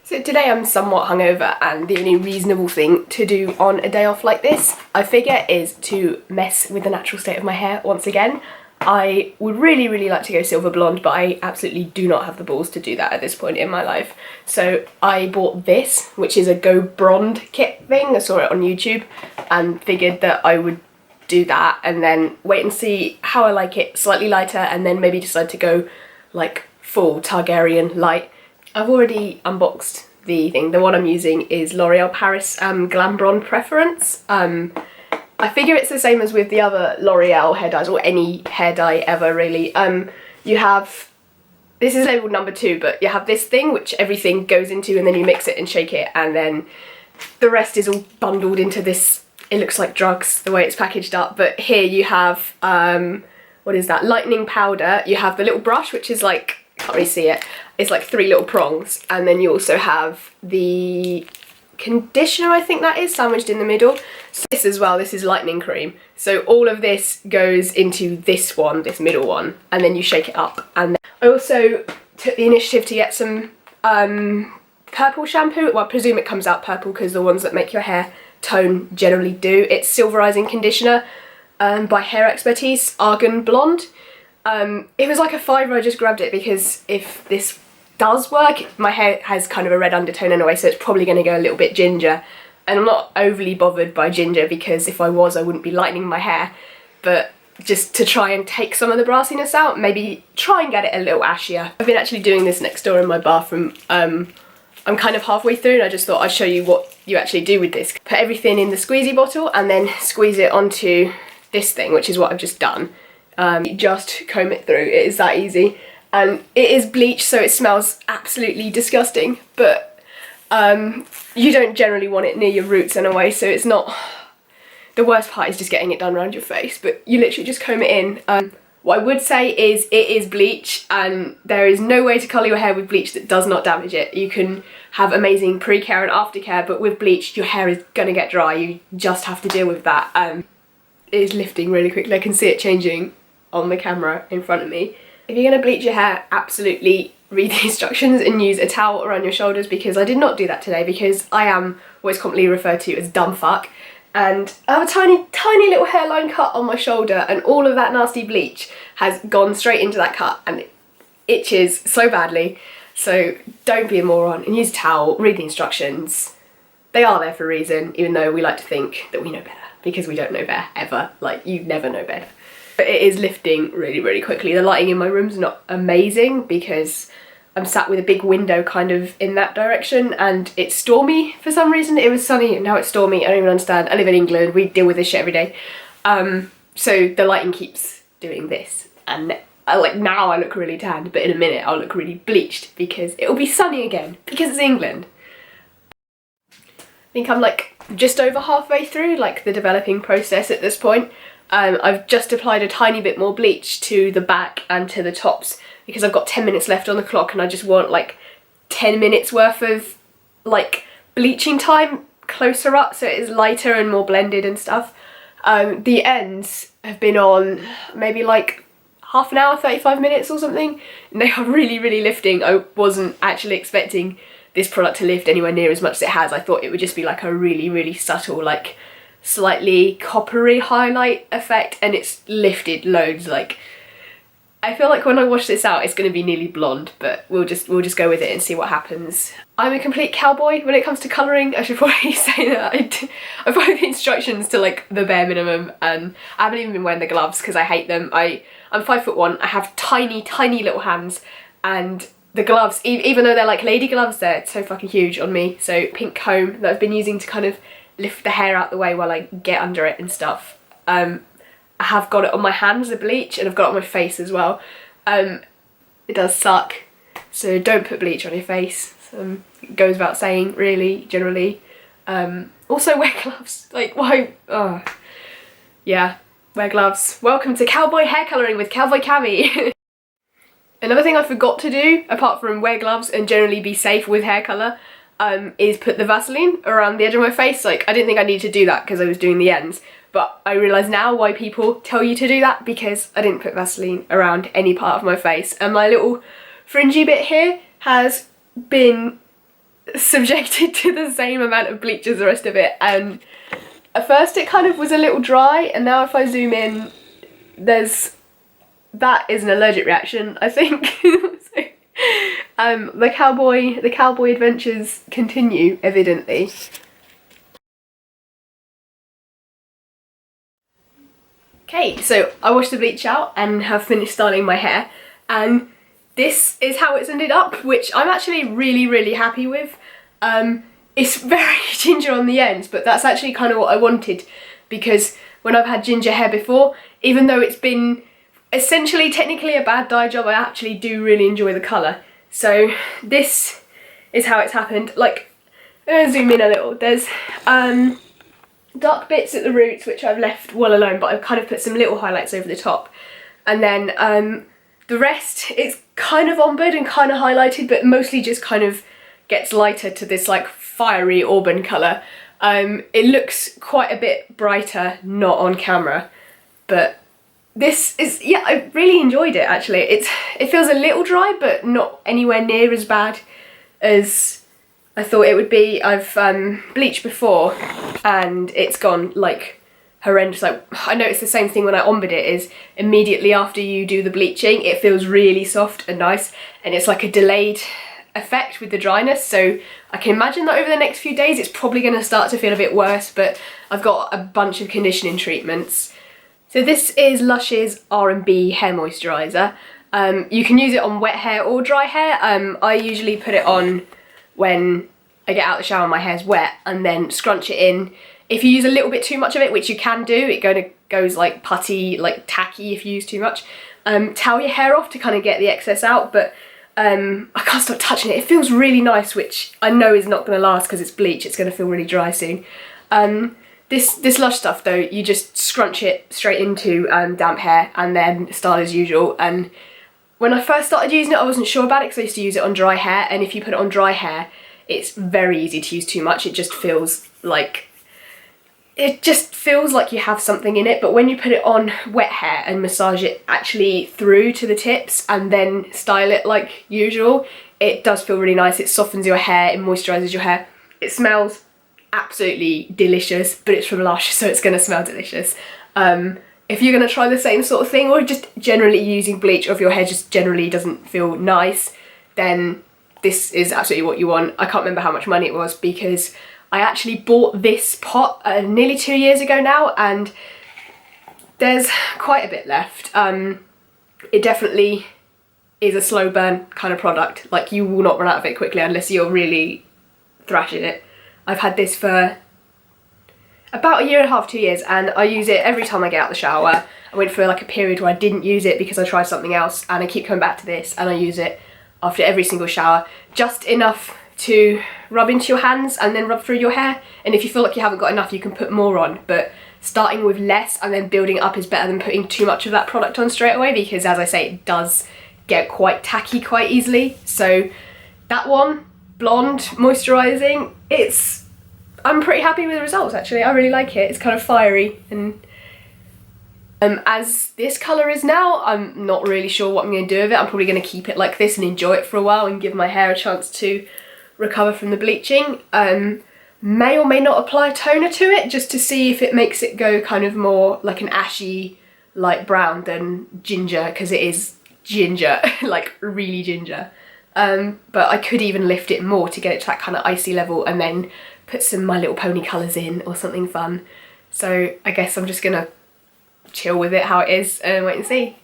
So today I'm somewhat hungover, and the only reasonable thing to do on a day off like this, I figure, is to mess with the natural state of my hair once again. I would really like to go silver blonde, but I absolutely do not have the balls to do that at this point in my life. So I bought this, which is a Go Bronde kit thing. I saw it on YouTube and figured that I would do that and then wait and see how I like it, slightly lighter, and then maybe decide to go like full Targaryen light. I've already unboxed the thing. The one I'm using is L'Oreal Paris Glam Bronde Preference. I figure it's the same as with the other L'Oreal hair dyes, or any hair dye ever really. You have, this is labelled number 2, but you have this thing which everything goes into, and then you mix it and shake it, and then the rest is all bundled into this. It looks like drugs the way it's packaged up, but here you have, what is that, lightening powder. You have the little brush, which is like, can't really see it, it's like 3 little prongs, and then you also have the conditioner, I think that is, sandwiched in the middle. So this as well, this is lightening cream. So all of this goes into this one, this middle one, and then you shake it up. And then I also took the initiative to get some purple shampoo. Well, I presume it comes out purple because the ones that make your hair tone generally do. It's silverizing conditioner by Hair Expertise Argan Blonde. It was like a £5. I just grabbed it because if this does work, my hair has kind of a red undertone anyway, so it's probably going to go a little bit ginger. And I'm not overly bothered by ginger, because if I was, I wouldn't be lightening my hair. But just to try and take some of the brassiness out, maybe try and get it a little ashier. I've been actually doing this next door in my bathroom. I'm kind of halfway through, and I just thought I'd show you what you actually do with this. Put everything in the squeezy bottle and then squeeze it onto this thing, which is what I've just done. Just comb it through, it is that easy. And it is bleach, so it smells absolutely disgusting, but you don't generally want it near your roots anyway, so it's not... The worst part is just getting it done around your face, but you literally just comb it in. What I would say is it is bleach, and there is no way to colour your hair with bleach that does not damage it. You can have amazing pre-care and aftercare, but with bleach your hair is going to get dry. You just have to deal with that. It is lifting really quickly. I can see it changing on the camera in front of me. If you're going to bleach your hair, absolutely read the instructions and use a towel around your shoulders, because I did not do that today, because I am always commonly referred to as dumb fuck, and I have a tiny little hairline cut on my shoulder, and all of that nasty bleach has gone straight into that cut and it itches so badly. So don't be a moron and use a towel, read the instructions. They are there for a reason, even though we like to think that we know better, because we don't know better ever. Like, you never know better. But it is lifting really quickly. The lighting in my room's not amazing because I'm sat with a big window kind of in that direction, and it's stormy for some reason. It was sunny and now it's stormy. I don't even understand. I live in England, we deal with this shit every day. So the lighting keeps doing this, and like now I look really tanned, but in a minute I'll look really bleached because it'll be sunny again, because it's England. I think I'm like just over halfway through like the developing process at this point. I've just applied a tiny bit more bleach to the back and to the tops because I've got 10 minutes left on the clock, and I just want like 10 minutes worth of like bleaching time closer up, so it is lighter and more blended and stuff. The ends have been on maybe like half an hour, 35 minutes or something, and they are really lifting. I wasn't actually expecting this product to lift anywhere near as much as it has. I thought it would just be like a really subtle, like slightly coppery highlight effect, and it's lifted loads. Like, I feel like when I wash this out it's going to be nearly blonde, but we'll just go with it and see what happens. I'm a complete cowboy when it comes to colouring. I should probably say that. I follow the instructions to like the bare minimum, and I haven't even been wearing the gloves because I hate them. I'm 5'1", I have tiny little hands, and the gloves, even though they're like lady gloves, they're so fucking huge on me. So pink comb that I've been using to kind of lift the hair out the way while I get under it and stuff. I have got it on my hands, the bleach, and I've got it on my face as well. It does suck, so don't put bleach on your face. It goes without saying, really, generally. Also wear gloves. Like, why? Oh. Yeah, wear gloves. Welcome to cowboy hair colouring with Cowboy Cammy. Another thing I forgot to do, apart from wear gloves and generally be safe with hair colour, is put the Vaseline around the edge of my face. Like, I didn't think I needed to do that because I was doing the ends, but I realise now why people tell you to do that, because I didn't put Vaseline around any part of my face, and my little fringy bit here has been subjected to the same amount of bleach as the rest of it, and at first it kind of was a little dry, and now if I zoom in, that is an allergic reaction, I think. So, the cowboy adventures continue, evidently. Okay, so I washed the bleach out and have finished styling my hair, and this is how it's ended up, which I'm actually really happy with. It's very ginger on the ends, but that's actually kind of what I wanted, because when I've had ginger hair before, even though it's been essentially technically a bad dye job, I actually do really enjoy the colour. So this is how it's happened. Like, I'm gonna zoom in a little. There's dark bits at the roots which I've left well alone, but I've kind of put some little highlights over the top, and then the rest it's kind of ombered and kind of highlighted, but mostly just kind of gets lighter to this like fiery auburn colour. It looks quite a bit brighter not on camera, but this is, yeah, I really enjoyed it actually. It feels a little dry, but not anywhere near as bad as I thought it would be. I've bleached before and it's gone like horrendous. Like, I noticed the same thing when I ombered it, is immediately after you do the bleaching it feels really soft and nice, and it's like a delayed effect with the dryness. So I can imagine that over the next few days it's probably going to start to feel a bit worse, but I've got a bunch of conditioning treatments. So this is Lush's R&B hair moisturiser. You can use it on wet hair or dry hair. I usually put it on when I get out of the shower and my hair's wet, and then scrunch it in. If you use a little bit too much of it, which you can do, it goes like putty, like tacky if you use too much. Towel your hair off to kind of get the excess out, but I can't stop touching it. It feels really nice, which I know is not going to last because it's bleach. It's going to feel really dry soon. This Lush stuff though, you just scrunch it straight into damp hair and then style as usual. And when I first started using it I wasn't sure about it because I used to use it on dry hair, and if you put it on dry hair it's very easy to use too much. It just feels like you have something in it, but when you put it on wet hair and massage it actually through to the tips and then style it like usual, it does feel really nice. It softens your hair, it moisturises your hair. It smells absolutely delicious, but it's from Lush, so it's going to smell delicious. If you're going to try the same sort of thing, or just generally using bleach, or if your hair just generally doesn't feel nice, then this is absolutely what you want. I can't remember how much money it was because I actually bought this pot nearly 2 years ago now, and there's quite a bit left. It definitely is a slow burn kind of product. Like, you will not run out of it quickly unless you're really thrashing it. I've had this for about 1.5 years, 2 years, and I use it every time I get out of the shower. I went for like a period where I didn't use it because I tried something else, and I keep coming back to this, and I use it after every single shower. Just enough to rub into your hands and then rub through your hair, and if you feel like you haven't got enough you can put more on, but starting with less and then building up is better than putting too much of that product on straight away, because as I say, it does get quite tacky quite easily. So that one, Blonde moisturising, I'm pretty happy with the results actually. I really like it. It's kind of fiery, and as this colour is now, I'm not really sure what I'm going to do with it. I'm probably going to keep it like this and enjoy it for a while and give my hair a chance to recover from the bleaching. May or may not apply a toner to it just to see if it makes it go kind of more like an ashy light brown than ginger, because it is ginger, like really ginger. But I could even lift it more to get it to that kind of icy level and then put some My Little Pony colours in or something fun. So I guess I'm just gonna chill with it how it is and wait and see.